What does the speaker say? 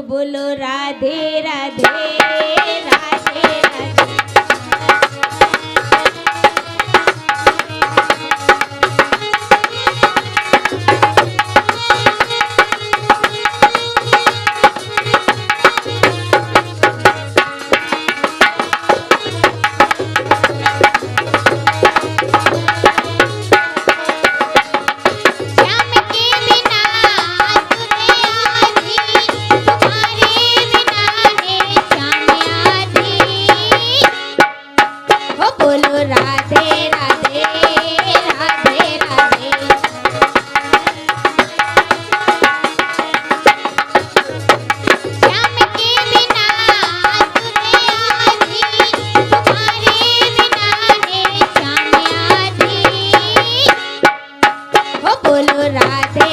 बोलो राधे राधे राधे राधे। बोलो राधे राधे राधे राधे। श्याम के बिना दुनिया आधी, तुम्हारे बिना है श्याम आधी। हो बोलो राधे